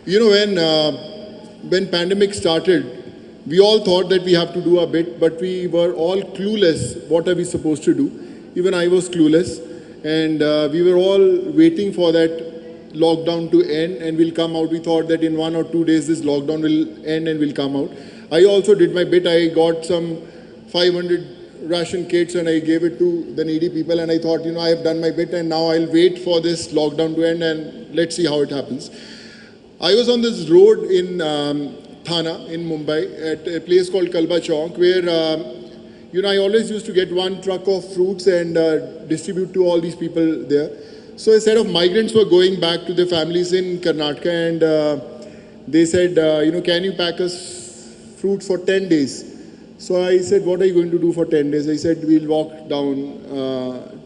When pandemic started, we all thought that we have to do a bit, but we were all clueless. What are we supposed to do? Even I was clueless, and we were all waiting for that lockdown to end, and we'll come out. We thought that in 1 or 2 days this lockdown will end and we'll come out. I also did my bit. I got some 500 ration kits and I gave it to the needy people, and I thought, I have done my bit, and now I'll wait for this lockdown to end and let's see how it happens. I was on this road in Thana in Mumbai at a place called Kalba Chowk where, I always used to get one truck of fruits and distribute to all these people there. So a set of migrants were going back to their families in Karnataka, and they said, can you pack us fruit for 10 days? So I said, what are you going to do for 10 days? I said, we'll walk down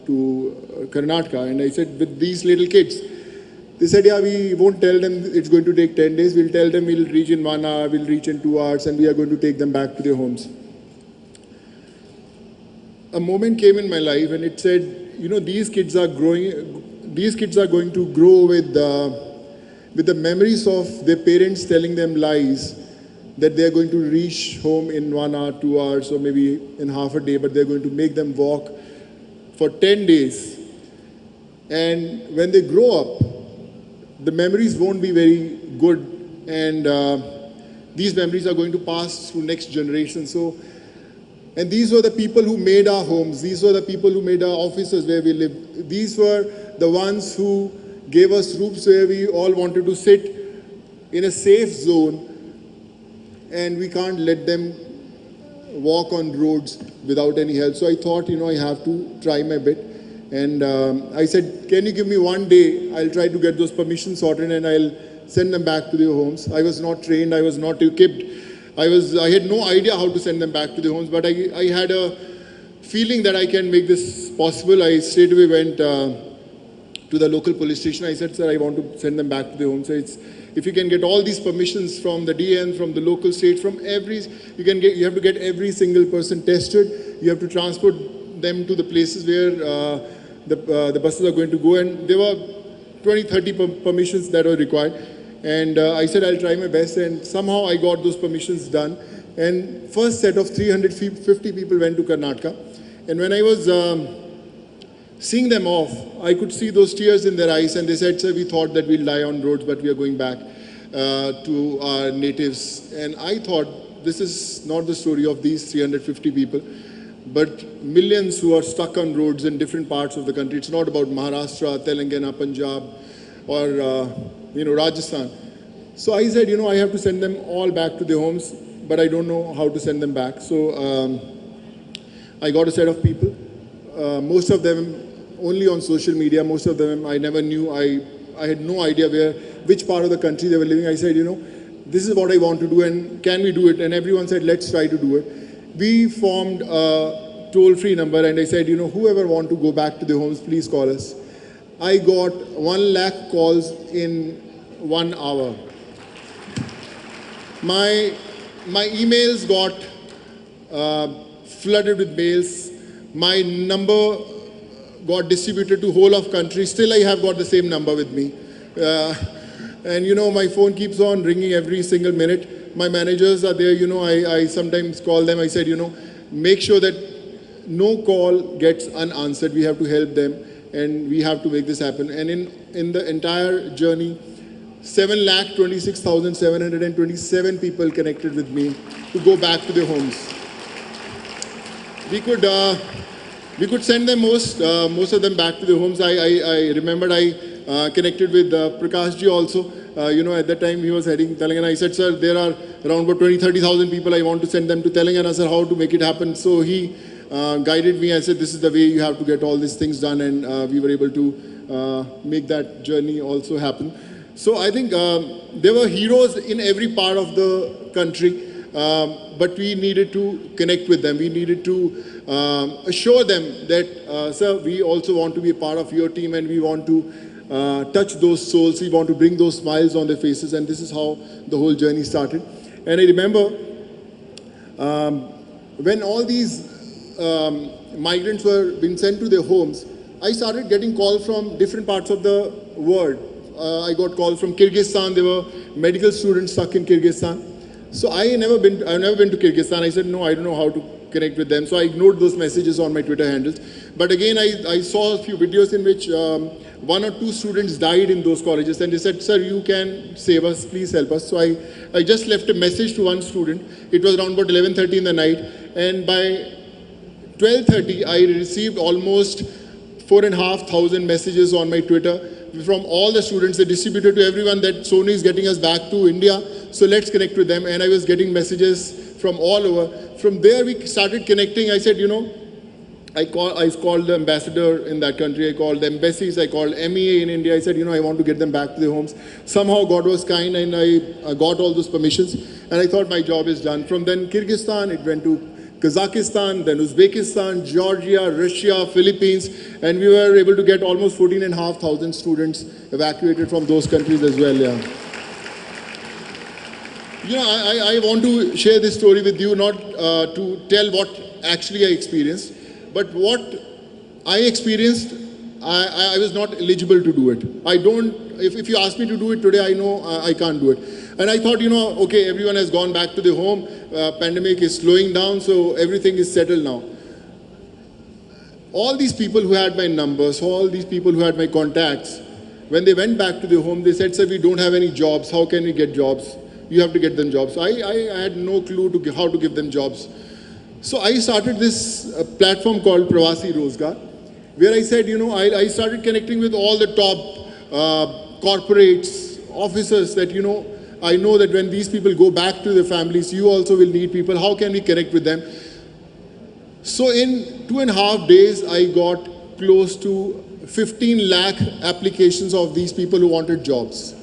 to Karnataka. And I said, with these little kids. They said, yeah, we won't tell them it's going to take 10 days. We'll tell them we'll reach in 1 hour, we'll reach in 2 hours, and we are going to take them back to their homes. A moment came in my life and it said, these kids are going to grow with the memories of their parents telling them lies that they are going to reach home in 1 hour, 2 hours, or maybe in half a day, but they're going to make them walk for 10 days. And when they grow up, the memories won't be very good, and these memories are going to pass through next generation. And these were the people who made our homes. These were the people who made our offices where we live. These were the ones who gave us roofs where we all wanted to sit in a safe zone, and we can't let them walk on roads without any help. So I thought, I have to try my bit. And I said, can you give me 1 day? I'll try to get those permissions sorted and I'll send them back to their homes. I was not trained, I was not equipped. I had no idea how to send them back to their homes, but I had a feeling that I can make this possible. I straight away went to the local police station. I said, sir, I want to send them back to their homes. So if you can get all these permissions from the DN, from the local state, from you have to get every single person tested. You have to transport them to the places where the buses are going to go, and there were 20-30 permissions that were required, and I said I'll try my best, and somehow I got those permissions done, and first set of 350 people went to Karnataka, and when I was seeing them off, I could see those tears in their eyes, and they said, sir, we thought that we'll die on roads, but we are going back to our natives. And I thought, this is not the story of these 350 people, but millions who are stuck on roads in different parts of the country. It's not about Maharashtra, Telangana, Punjab, or Rajasthan. So I said, I have to send them all back to their homes, but I don't know how to send them back. So I got a set of people. Most of them only on social media. Most of them I never knew. I had no idea which part of the country they were living. I said, this is what I want to do, and can we do it? And everyone said, let's try to do it. We formed a toll-free number, and I said, whoever want to go back to their homes, please call us. I got 1 lakh calls in 1 hour. My emails got flooded with mails. My number got distributed to whole of country. Still, I have got the same number with me. And my phone keeps on ringing every single minute. My managers are there, I sometimes call them. I said, make sure that no call gets unanswered. We have to help them, and we have to make this happen. And in the entire journey, 7,26,727 people connected with me to go back to their homes. We could send them most of them back to their homes. I remembered I connected with Prakash ji also. At that time he was heading Telangana. I said, sir, there are around about 30,000 people. I want to send them to Telangana, sir, how to make it happen. So he guided me. I said, this is the way you have to get all these things done. And we were able to make that journey also happen. So I think there were heroes in every part of the country. But we needed to connect with them. We needed to assure them that, sir, we also want to be a part of your team, and we want to touch those souls. We want to bring those smiles on their faces, and this is how the whole journey started. And I remember when all these migrants were being sent to their homes, I started getting calls from different parts of the world. I got calls from Kyrgyzstan. There were medical students stuck in Kyrgyzstan. So I've never been to Kyrgyzstan. I said, no, I don't know how to connect with them. So I ignored those messages on my Twitter handles. But again, I saw a few videos in which one or two students died in those colleges, and they said, sir, you can save us, please help us. So I just left a message to one student. It was around about 11:30 in the night, and by 12:30, I received almost 4,500 messages on my Twitter from all the students. They distributed to everyone that Sony is getting us back to India, so let's connect with them. And I was getting messages from all over. From there, we started connecting. I said, I called the ambassador in that country. I called the embassies. I called MEA in India. I said, I want to get them back to their homes. Somehow God was kind, and I got all those permissions. And I thought my job is done. From then, Kyrgyzstan, it went to Kazakhstan, then Uzbekistan, Georgia, Russia, Philippines, and we were able to get almost 14,500 students evacuated from those countries as well. Yeah. I want to share this story with you, not to tell what actually I experienced, but what I experienced, I was not eligible to do it. If you ask me to do it today, I know I can't do it. And I thought, okay, everyone has gone back to their home, pandemic is slowing down, so everything is settled now. All these people who had my numbers, all these people who had my contacts, when they went back to their home, they said, sir, we don't have any jobs, how can we get jobs? You have to get them jobs. So I had no clue to how to give them jobs. So I started this platform called Pravasi Rozgar, where I said, I started connecting with all the top corporates, officers that, I know that when these people go back to their families, you also will need people. How can we connect with them? So in 2.5 days, I got close to 15 lakh applications of these people who wanted jobs.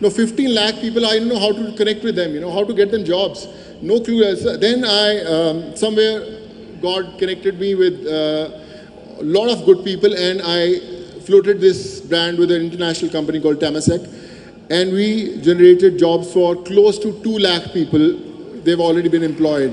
Now, 15 lakh people, I don't know how to connect with them, how to get them jobs. No clue. Then somewhere God connected me with a lot of good people, and I floated this brand with an international company called Temasek. And we generated jobs for close to 2 lakh people. They've already been employed.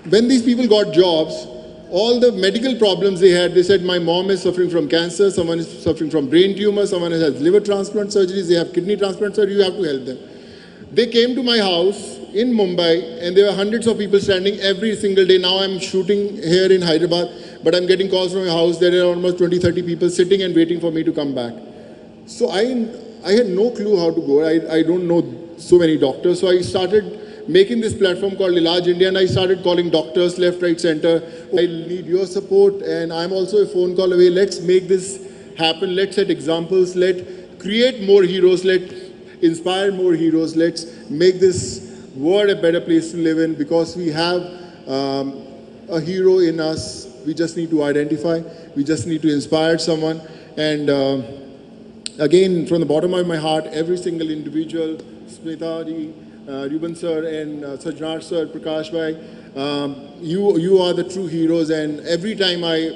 When these people got jobs, all the medical problems they had, they said, my mom is suffering from cancer, someone is suffering from brain tumor, someone has liver transplant surgeries, they have kidney transplant surgery, you have to help them. They came to my house in Mumbai, and there were hundreds of people standing every single day. Now I'm shooting here in Hyderabad, but I'm getting calls from my house. There are almost 20-30 people sitting and waiting for me to come back. So I had no clue how to go. I don't know so many doctors. So I started making this platform called Ilaj India, and I started calling doctors left, right, center. I need your support, and I'm also a phone call away. Let's make this happen. Let's set examples. Let's create more heroes. Let's inspire more heroes. Let's make this world a better place to live in, because we have a hero in us. We just need to identify. We just need to inspire someone. And again, from the bottom of my heart, every single individual, Smita ji, Ruben sir, and Sajnar sir, Prakash bhai, you are the true heroes. And every time I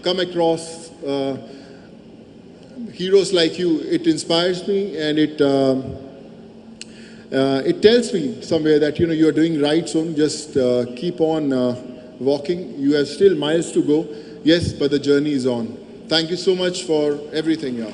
come across heroes like you, it inspires me, and it tells me somewhere that you are doing right. So just keep on walking. You have still miles to go. Yes, but the journey is on. Thank you so much for everything. Yeah.